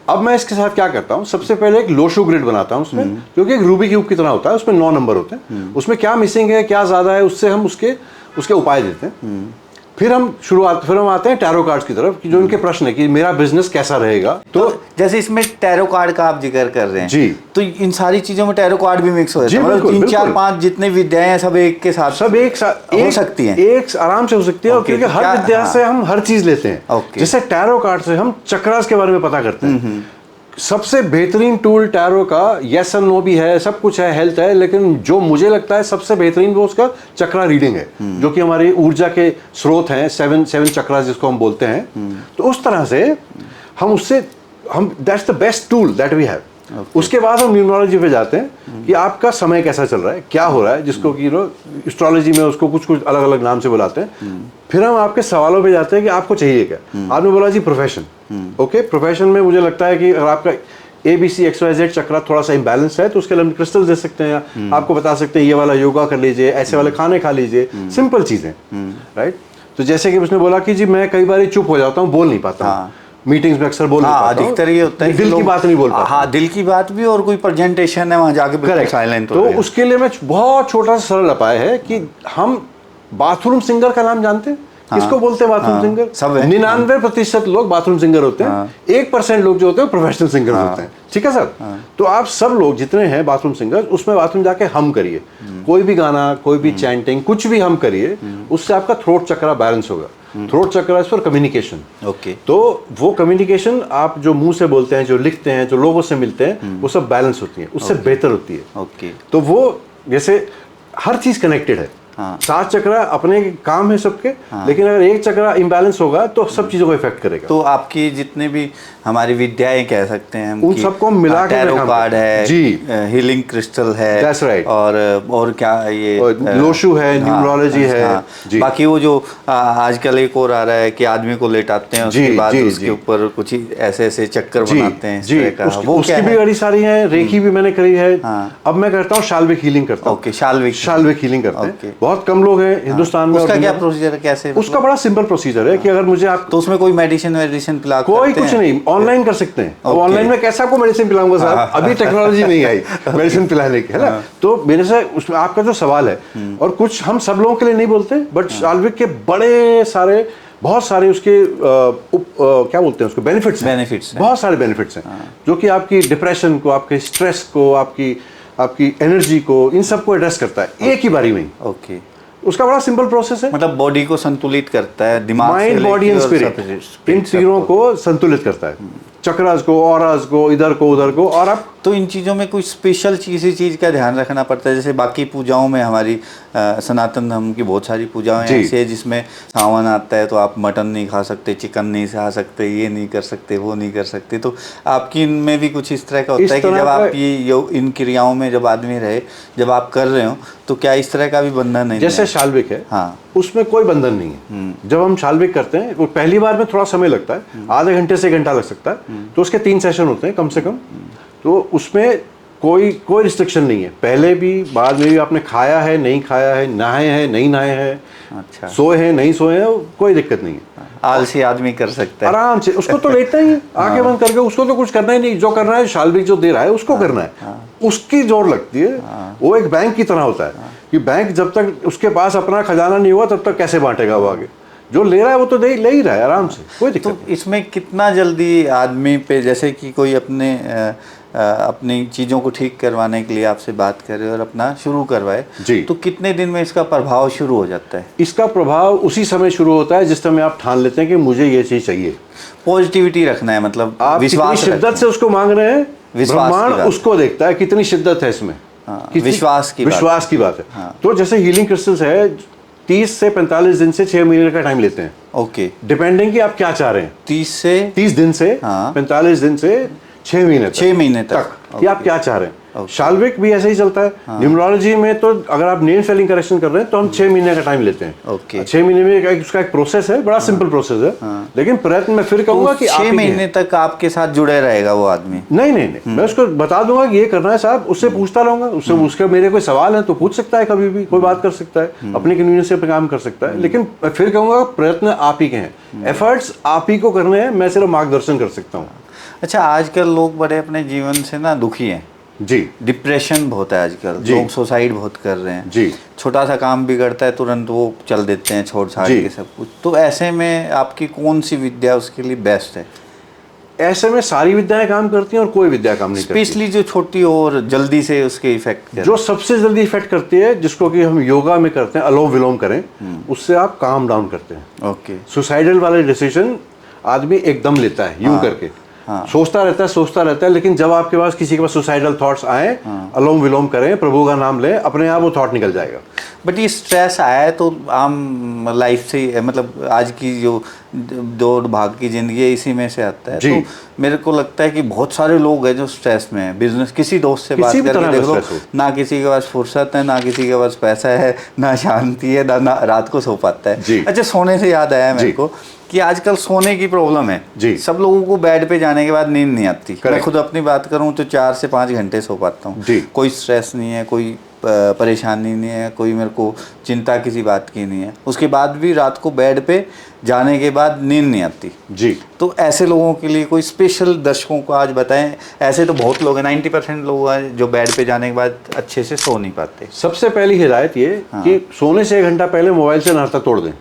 अब मैं इसके साथ क्या करता हूँ, सबसे पहले एक लोशो ग्रिड बनाता हूँ उसमें, जो कि एक रूबी क्यूब की तरह होता है, उसमें 9 नंबर होते हैं, उसमें क्या मिसिंग है, क्या ज़्यादा है, उससे हम उसके उपाय देते हैं। फिर हम आते हैं टैरो कार्ड्स की तरफ, कि जो इनके प्रश्न है कि मेरा बिजनेस कैसा रहेगा। तो जैसे इसमें टैरो कार्ड का आप जिक्र कर रहे हैं जी, तो इन सारी चीजों में टैरो कार्ड भी मिक्स हो जाता है, मतलब बिल्कुल, 3 4 बिल्कुल। 5 जितने विद्याएं हैं सब एक के साथ सब एक साथ हो सकती हैं, एक आराम से हो सकती है। और ओके, क्योंकि तो हर क्या- विद्या हाँ। से हम हर चीज लेते हैं। ओके। जैसे टैरो कार्ड से हम चक्रास के बारे में पता करते हैं। सबसे बेहतरीन टूल टैरो का यस एंड नो भी है, सब कुछ है, हेल्थ है, लेकिन जो मुझे लगता है सबसे बेहतरीन वो उसका चक्रा रीडिंग है, जो कि हमारी ऊर्जा के स्रोत हैं, 7 चक्रा जिसको हम बोलते हैं। तो उस तरह से हम that's the best tool that we have. उसके बाद हम न्यूमरोलॉजी पे जाते हैं कि आपका समय कैसा चल रहा है, क्या हो रहा है, जिसको कि एस्ट्रोलॉजी में उसको कुछ अलग अलग नाम से बुलाते हैं। फिर हम आपके सवालों पे जाते हैं कि आपको चाहिए क्या। आपने बोला जी प्रोफेशन, ओके, प्रोफेशन में मुझे लगता है कि अगर आपका ABC XYZ चक्रा थोड़ा सा इम्बैलेंस है तो उसके लिए हम क्रिस्टल दे सकते हैं, आपको बता सकते हैं ये वाला योगा कर लीजिए, ऐसे वाले खाने खा लीजिए, सिंपल चीज़ें, राइट। तो जैसे कि उसने बोला कि जी मैं कई बार चुप हो जाता हूँ, बोल नहीं पाता हूँ, मीटिंग्स में अक्सर बोल नहीं पाता हूँ, अधिकतर ये होता है कि दिल की बात नहीं बोल पाता। हाँ, दिल की बात भी, और कोई प्रेजेंटेशन है वहाँ जाके बिल्कुल साइलेंट तो उसके लिए मैं बहुत छोटा सा सरल उपाय है कि हम बाथरूम सिंगर का नाम जानते हैं, किसको बोलते हैं बाथरूम सिंगर? सब है। 99% लोग बाथरूम सिंगर होते हैं, 1% लोग जो होते हैं प्रोफेशनल सिंगर होते हैं, ठीक है सर। तो आप सब लोग जितने हैं बाथरूम सिंगर, उसमें बाथरूम जाके हम करिए, कोई भी गाना, कोई भी चैंटिंग, कुछ भी हम करिए, उससे आपका थ्रोट चक्रा बैलेंस होगा। Throat chakra is for communication. Okay. तो वो कम्युनिकेशन आप जो मुंह से बोलते हैं, जो लिखते हैं, जो लोगों से मिलते हैं, वो सब बैलेंस होती है, उससे बेहतर होती है। ओके। तो वो जैसे हर चीज कनेक्टेड है। हाँ। 7 चक्रा अपने काम है सबके, लेकिन अगर एक चक्रा इम्बैलेंस होगा तो सब चीजों को इफेक्ट करेगा। तो आपकी जितने भी हमारी विद्याएं कह सकते हैं हम उन कि सबको हम मिला के टैरो कार्ड है जी, हीलिंग क्रिस्टल है, That's right. और क्या ये लोशु है, न्यूमरोलॉजी है जी। बाकी वो जो आजकल एक और आ रहा है कि आदमी को लेटाते हैं, उसके बाद उसके ऊपर कुछ ऐसे ऐसे चक्कर बनाते हैं, इस तरह का वो उसकी भी बड़ी सारी है। रेखी भी मैंने करी है। अब मैं करता हूँ शाल्विक हीलिंग करता हूँ। ओके, शाल्विक हीलिंग करते हैं, बहुत कम लोग हैं हिंदुस्तान में। उसका क्या प्रोसीजर है, कैसे? उसका बड़ा सिंपल प्रोसीजर है कि अगर मुझे आप तो उसमें कोई मेडिसिन पिला कोई कुछ नहीं, ऑनलाइन कर सकते हैं। ऑनलाइन में कैसे आपको मेडिसिन पिलाऊंगा साहब, अभी टेक्नोलॉजी नहीं आई मेडिसिन पिलाने की, है ना। तो मेरे से उसमें आपका जो सवाल है, और कुछ हम सब लोगों के लिए नहीं बोलते, बट शाल्विक के बड़े सारे, बहुत सारे उसके क्या बोलते हैं उसको, बेनिफिट्स बहुत सारे बेनिफिट्स हैं, जो कि आपकी डिप्रेशन को, आपके स्ट्रेस को, आपकी एनर्जी को, इन सबको एड्रेस करता है एक ही बारी में। ओके। उसका बड़ा सिंपल प्रोसेस है, मतलब बॉडी को संतुलित करता है, दिमाग, माइंड, बॉडी एंड स्पिरिट, इन तीनों को संतुलित करता है, चक्रास को, ऑरास को, इधर को उधर को। और आप तो इन चीज़ों में कुछ स्पेशल चीज़ का ध्यान रखना पड़ता है? जैसे बाकी पूजाओं में हमारी सनातन धर्म की बहुत सारी पूजाएं ऐसी है जिसमें सावन आता है तो आप मटन नहीं खा सकते, चिकन नहीं खा सकते, ये नहीं कर सकते, वो नहीं कर सकते। तो आपकी इनमें भी कुछ इस तरह का होता है कि जब आप ये इन क्रियाओं में जब आदमी रहे, जब आप कर रहे हो, तो क्या इस तरह का भी बंधन है? जैसे शाल्विक है, हाँ, उसमें कोई बंधन नहीं है। जब हम शाल्विक करते हैं, वो पहली बार में थोड़ा समय लगता है, आधे घंटे से 1 घंटा लग सकता है, तो उसके 3 सेशन होते हैं कम से कम। तो उसमें कोई रिस्ट्रिक्शन नहीं है, पहले भी बाद में भी आपने खाया है, नहीं खाया है, नहाए हैं, नहीं नहाए हैं, अच्छा, सोए हैं, नहीं सोए हैं, कोई दिक्कत नहीं है। आलसी आदमी कर सकता है आराम से, उसको तो लेता ही है आंखें बंद करके, उसको तो कुछ करना ही नहीं, जो करना है शाल्विक जो दे रहा है उसको करना है, उसकी जोर लगती है। वो एक बैंक की तरह होता है कि बैंक जब तक उसके पास अपना खजाना नहीं हुआ तब तक कैसे बांटेगा वो आगे, जो ले रहा है वो तो ले ही रहा है आराम से, कोई दिक्कत तो इसमें कितना जल्दी आदमी पे, जैसे कि कोई अपने अपनी चीज़ों को ठीक करवाने के लिए आपसे बात करे और अपना शुरू करवाए, जी। तो कितने दिन में इसका प्रभाव शुरू हो जाता है? इसका प्रभाव उसी समय शुरू होता है जिस समय आप ठान लेते हैं कि मुझे ये चीज़ चाहिए। पॉजिटिविटी रखना है, मतलब आप कितनी शिद्दत से उसको मांग रहे हैं, ब्रह्मांड उसको देखता है कितनी शिद्दत है इसमें। विश्वास की बात है। तो जैसे हीलिंग क्रिस्टल्स है 30 से 45 दिन से 6 महीने का टाइम लेते हैं। ओके, डिपेंडिंग कि आप क्या चाह रहे हैं। 30 दिन से 45 दिन से 6 महीने तक कि आप क्या चाह रहे हैं। शाल्विक भी ऐसे ही चलता है। न्यूमरोलॉजी में तो अगर आप नेम स्पेलिंग करेक्शन कर रहे हैं तो हम 6 महीने का टाइम लेते हैं। 6 महीने में उसका एक प्रोसेस है, बड़ा सिंपल प्रोसेस है। लेकिन प्रयत्न मैं फिर कहूंगा कि 6 महीने तक आपके साथ जुड़े रहेगा वो आदमी? नहीं, मैं उसको बता दूंगा कि ये करना है साहब, उससे पूछता रहूंगा, उससे उसके मेरे कोई सवाल है तो पूछ सकता है, कभी भी कोई बात कर सकता है, अपनी कन्वीनियंस से काम कर सकता है। लेकिन मैं फिर कहूंगा प्रयत्न आप ही के हैं, एफर्ट्स आप ही को करने हैं, मैं सिर्फ मार्गदर्शन कर सकता हूँ। अच्छा, आजकल लोग बड़े अपने जीवन से ना दुखी हैं जी। डिप्रेशन बहुत है आजकल, लोग सुसाइड बहुत कर रहे हैं जी। छोटा सा काम बिगड़ता है तुरंत वो चल देते हैं छोड़ छाड़ के सब कुछ। तो ऐसे में आपकी कौन सी विद्या उसके लिए बेस्ट है? ऐसे में सारी विद्याएं काम करती हैं और कोई विद्या काम नहीं करती। स्पेशली जो छोटी और जल्दी से उसके इफेक्ट जो सबसे जल्दी इफेक्ट करती है, जिसको कि हम योगा में करते हैं, अलोम विलोम करें, उससे आप काम डाउन करते हैं। ओके। सुसाइडल वाले डिसीजन आदमी एकदम लेता है यूं करके, सोचता रहता है, लेकिन जब आपके पास किसी के पास सुसाइडल थॉट्स आए, अलोम विलोम करें, प्रभु का नाम लें, अपने आप वो थॉट निकल जाएगा। बट ये स्ट्रेस आया है तो आम लाइफ से, मतलब आज की जो दौड़ भाग की ज़िंदगी है इसी में से आता है। तो मेरे को लगता है कि बहुत सारे लोग हैं जो स्ट्रेस में हैं। बिजनेस, किसी दोस्त से बात करके देख लो, ना किसी के पास फुर्सत है, ना किसी के पास पैसा है, ना शांति है, ना रात को सो पाता है। अच्छा, सोने से याद आया मेरे को कि आजकल सोने की प्रॉब्लम है। सब लोगों को बेड पे जाने के बाद नींद नहीं आती। मैं खुद अपनी बात करूं तो 4 से 5 घंटे सो पाता हूं। कोई स्ट्रेस नहीं है, कोई परेशानी नहीं है, कोई मेरे को चिंता किसी बात की नहीं है। उसके बाद भी रात को बेड पे जाने के बाद नींद नहीं आती जी। तो ऐसे लोगों के लिए कोई स्पेशल दर्शकों को आज बताएं। ऐसे तो बहुत लोग हैं, 90% लोग हैं जो बेड पे जाने के बाद अच्छे से सो नहीं पाते। सबसे पहली हिदायत ये कि सोने से 1 घंटा पहले मोबाइल से नाश्ता तोड़ दें।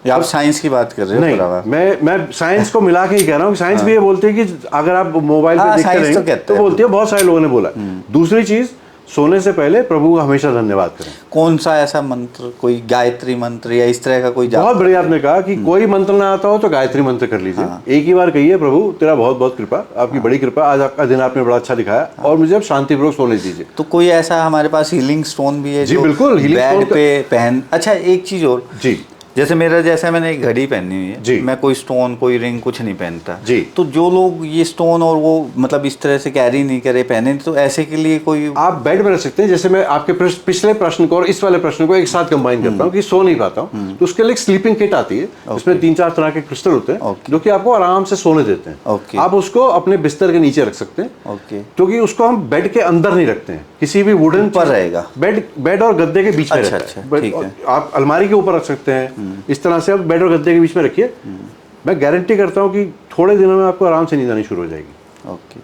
आप साइंस की बात कर रहे हो? नहीं, मैं साइंस को मिला के ही कह रहा हूँ। साइंस भी ये बोलती है कि अगर आप मोबाइल पे देखते रहेंगे तो बोलती है, बहुत सारे लोगों ने बोला। दूसरी चीज, सोने से पहले प्रभु का हमेशा धन्यवाद करें। कौन सा ऐसा मंत्र, कोई गायत्री मंत्र या इस तरह का कोई? बहुत बढ़िया आपने कहा कि कोई मंत्र ना आता हो तो गायत्री मंत्र कर लीजिए। एक ही बार कहिए, प्रभु तेरा बहुत बहुत कृपा, आपकी बड़ी कृपा, आज आपका दिन आपने बड़ा अच्छा दिखाया और मुझे अब शांतिपूर्वक सोने दीजिए। तो कोई ऐसा हमारे पास हीलिंग स्टोन भी है? जी बिल्कुल, बेड पे पहन। अच्छा, एक चीज और जी, जैसे मेरा, जैसे मैंने एक घड़ी पहनी हुई है, मैं कोई स्टोन, कोई रिंग कुछ नहीं पहनता जी। तो जो लोग ये स्टोन और वो मतलब इस तरह से कैरी नहीं करे पहने, तो ऐसे के लिए कोई? आप बेड में रख सकते हैं। जैसे मैं आपके पिछले प्रश्न को और इस वाले प्रश्न को एक साथ कंबाइन करता हूँ कि सो नहीं पाता हूँ, तो उसके लिए एक स्लीपिंग किट आती है, उसमें 3-4 तरह के क्रिस्टल होते हैं जो कि आपको आराम से सोने देते हैं। आप उसको अपने बिस्तर के नीचे रख सकते हैं, क्योंकि उसको हम बेड के अंदर नहीं रखते हैं, किसी भी वुडन पर रहेगा। बेड और गद्दे के बीच में रहता है। आप अलमारी के ऊपर रख सकते हैं, इस तरह से आप बेड और गद्दे के बीच में रखिए। मैं गारंटी करता हूँ कि थोड़े दिनों में आपको आराम से नींद आनी शुरू हो जाएगी। ओके।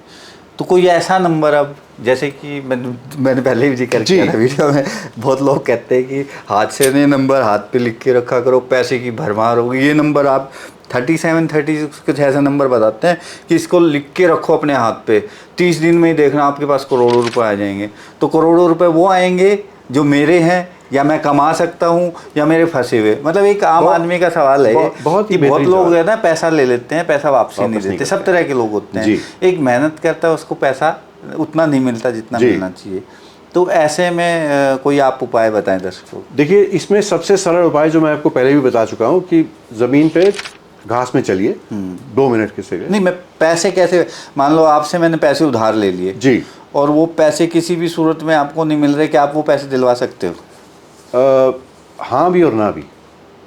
तो कोई ऐसा नंबर, अब जैसे कि मैंने पहले भी जिक्र किया था वीडियो में, बहुत लोग कहते हैं कि हाथ से नहीं, नंबर हाथ पे लिख के रखा करो, पैसे की भरमार होगी। ये नंबर आप 37, 36 कुछ ऐसा नंबर बताते हैं कि इसको लिख के रखो अपने हाथ पे, 30 दिन में ही देखना आपके पास करोड़ों रुपए आ जाएंगे। तो करोड़ों रुपए वो आएंगे जो मेरे हैं, या मैं कमा सकता हूँ, या मेरे फंसे हुए? मतलब एक आम आदमी का सवाल है बहुत लोग है ना, पैसा ले लेते हैं, पैसा वापसी नहीं देते। सब तरह के लोग होते हैं। एक मेहनत करता है, उसको पैसा उतना नहीं मिलता जितना मिलना चाहिए। तो ऐसे में कोई आप उपाय बताएं दर्शकों। देखिए, इसमें सबसे सरल उपाय जो मैं आपको पहले भी बता चुका हूँ कि जमीन पे घास में चलिए 2 मिनट के से। नहीं, मैं पैसे कैसे, मान लो आपसे मैंने पैसे उधार ले लिए जी, और वो पैसे किसी भी सूरत में आपको नहीं मिल रहे, कि आप वो पैसे दिलवा सकते हो? हाँ भी और ना भी।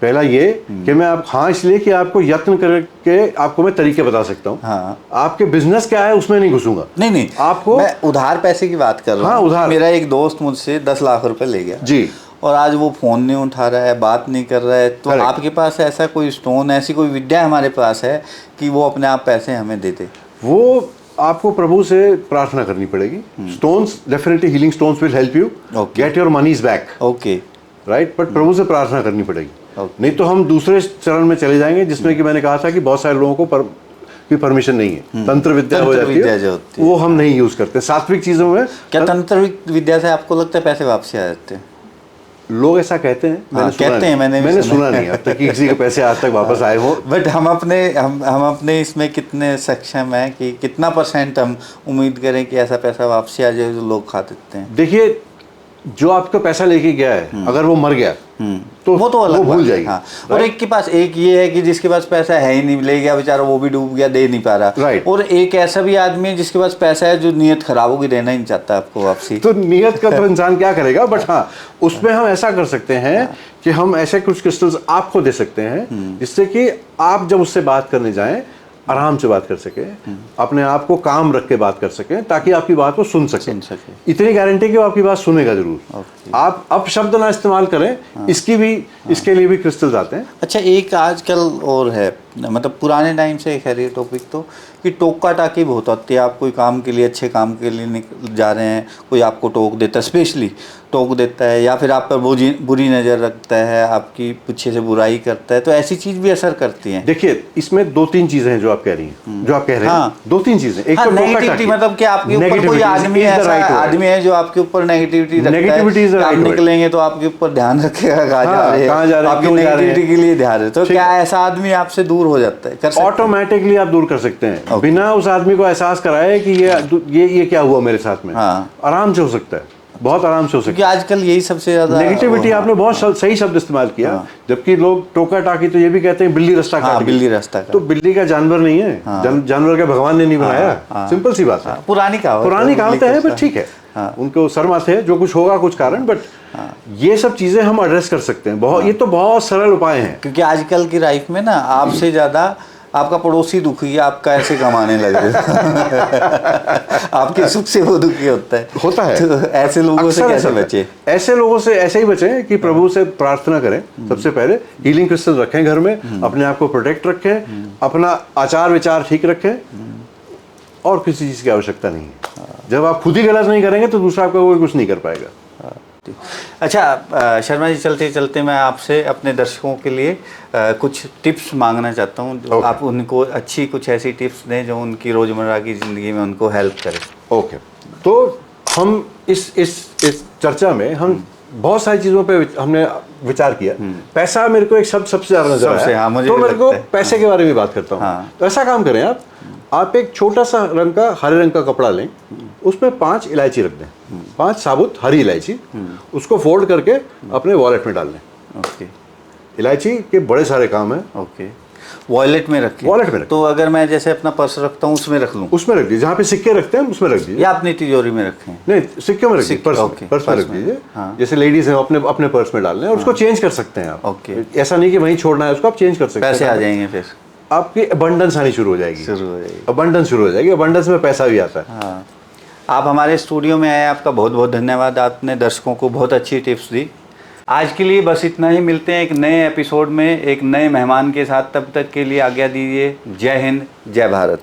पहला ये कि मैं आप हाँ इसलिए कि आपको यत्न करके आपको मैं तरीके बता सकता हूँ। हाँ। आपके बिजनेस क्या है उसमें नहीं घुसूंगा। नहीं, आपको मैं उधार पैसे की बात कर रहा हूँ। हाँ, उधार। मेरा एक दोस्त मुझसे 10 लाख रुपए ले गया जी, और आज वो फोन नहीं उठा रहा है, बात नहीं कर रहा है। तो आपके पास ऐसा कोई स्टोन, ऐसी कोई विद्या हमारे पास है कि वो अपने आप पैसे हमें दे दे? वो आपको प्रभु से प्रार्थना करनी पड़ेगी। Stones, definitely healing stones will help you get your moneys back. Okay, right, but प्रभु से प्रार्थना करनी पड़ेगी। नहीं तो हम दूसरे चरण में चले जाएंगे, जिसमें कि मैंने कहा था कि बहुत सारे लोगों को की परमिशन नहीं है। तंत्र विद्या हो तंत्र जाती विद्या है, जो होती है। वो हम नहीं यूज करते। सात्विक चीजों में क्या तंत्र विद्या से आपको लगता है पैसे वापसी आ जाते हैं? लोग ऐसा कहते हैं, हाँ, सुना कहते नहीं। हैं, मैंने भी सुना नहीं अब तक कि किसी के पैसे आज तक वापस आए हो। बट हम अपने इसमें कितने सक्षम हैं कि कितना % हम उम्मीद करें कि ऐसा पैसा वापसी आ जाए जो लोग खा देते हैं? देखिए, जो आपका पैसा लेके गया है, अगर वो मर गया तो वो तो अलग वो भूल बात है, जाएगी। हाँ। और एक के पास एक ये है कि जिसके पास पैसा है ही नहीं, ले गया बेचारा, वो भी डूब गया, दे नहीं पा रहा। राइट। और एक ऐसा भी आदमी है जिसके पास पैसा है जो नियत खराब होगी, देना ही नहीं चाहता आपको वापसी। तो नियत का तो इंसान क्या करेगा, बट हाँ, उसमें हम ऐसा कर सकते हैं कि हम ऐसे कुछ क्रिस्टल्स आपको दे सकते हैं जिससे कि आप जब उससे बात करने जाएं आराम से बात कर सके, अपने आप को काम रख के बात कर सकें, ताकि आपकी बात वो सुन सके। इतनी गारंटी कि वो आपकी बात सुनेगा जरूर। आप अब शब्द ना इस्तेमाल करें, इसके लिए भी क्रिस्टल्स आते हैं। अच्छा, एक आजकल और है, मतलब पुराने टाइम से एक है ये टॉपिक तो, कि टोका टाकी बहुत होती है। आप कोई काम के लिए, अच्छे काम के लिए जा रहे हैं, कोई आपको टोक देता है, स्पेशली टोक देता है, या फिर आप पर बुरी नज़र रखता है, आपकी पीछे से बुराई करता है, तो ऐसी चीज़ भी असर करती हैं। देखिए, इसमें 2-3 चीजें हैं जो आप कह रही हैं, जो आप कह रहे हैं। हाँ। 2-3 चीजें। एक हाँ, तो टोका नेगेटिविटी, टाकी। मतलब कि आपके ऊपर कोई आदमी आदमी है जो आपके ऊपर नेगेटिविटी रखता है, Negativity is the आप right word. निकलेंगे तो आपके ऊपर ध्यान रखेगा, कहाँ जा रहे हैं, कहाँ जा रहे हैं, आपकी क्यों जा रहे हैं। नेगेटिविटी के लिए ध्यान है, तो ठीक क्या ऐसा आदमी आपसे दूर हो जाता है? कर सकते हैं? ऑटोमेटिकली आप दूर कर सकते हैं, बिना उस आदमी को एहसास कराए कि ये क्या हुआ मेरे साथ में। हाँ। आराम से हो सकता है, बहुत आराम से हो सकता क्योंकि आजकल यही सबसे है। ज्यादा नेगेटिविटी आपने बहुत सही शब्द इस्तेमाल किया। जबकि लोग टोका टाकी तो ये भी कहते हैं बिल्ली रास्ता काट गई। बिल्ली रास्ता काट। तो बिल्ली का जानवर नहीं है, जानवर का भगवान ने नहीं बनाया। सिंपल सी बात है। पुरानी कहावत है, बट ठीक है, उनको शर्म आते हैं, जो कुछ होगा कुछ कारण, बट ये सब चीजें हम एड्रेस कर सकते हैं। ये तो बहुत सरल उपाय हैं। क्योंकि आजकल की लाइफ में ना आपसे ज्यादा आपका पड़ोसी दुखी है, आप कैसे कमाने लगे आपके सुख से वो दुखी होता है। तो ऐसे लोगों से कैसे बचे? ऐसे लोगों से ऐसे ही बचें कि प्रभु से प्रार्थना करें। सबसे पहले हीलिंग क्रिस्टल रखें घर में, अपने आप को प्रोटेक्ट रखें, अपना आचार विचार ठीक रखें, और किसी चीज़ की आवश्यकता नहीं है। जब आप खुद ही गलत नहीं करेंगे तो दूसरा आपका कोई कुछ नहीं कर पाएगा। अच्छा शर्मा जी, चलते चलते मैं आपसे अपने दर्शकों के लिए कुछ टिप्स मांगना चाहता हूँ। आप उनको अच्छी कुछ ऐसी टिप्स दें जो उनकी रोज़मर्रा की ज़िंदगी में उनको हेल्प करे। ओके, तो हम इस चर्चा में हम बहुत सारी चीज़ों पे हमने विचार किया। पैसा मेरे को एक शब्द सबसे ज़्यादा नजर आया, तो मेरे को पैसे के बारे में बात करता हूँ। तो ऐसा काम करें, आप एक छोटा सा रंग का, हरे रंग का कपड़ा लें, उसमें 5 इलायची रख दें, 5 साबुत हरी इलायची, उसको फोल्ड करके अपने वॉलेट में डाल लें। ओके। इलायची के बड़े सारे काम हैं। ओके, वॉलेट में रखें। वॉलेट में रखें। तो अगर मैं जैसे अपना पर्स रखता हूँ उसमें रख लूँ? उसमें रख दीजिए, जहाँ पे सिक्के रखते हैं उसमें रख दीजिए, या अपनी तिजोरी में रखें? नहीं, सिक्के में रख दीजिए, पर्स में रख दीजिए। जैसे लेडीज हैं अपने पर्स में डाल लें, और उसको चेंज कर सकते हैं आप। ओके, ऐसा नहीं कि वहीं छोड़ना है उसको, आप चेंज कर सकते हैं। पैसे आ जाएंगे, फिर आपकी अबंडेंस आनी शुरू हो जाएगी। अबंडेंस शुरू हो जाएगी, अबंडेंस में पैसा भी आता है। हाँ। आप हमारे स्टूडियो में आए, आपका बहुत बहुत धन्यवाद। आपने दर्शकों को बहुत अच्छी टिप्स दी। आज के लिए बस इतना ही। मिलते हैं एक नए एपिसोड में एक नए मेहमान के साथ। तब तक के लिए आज्ञा दीजिए। जय हिंद, जय भारत।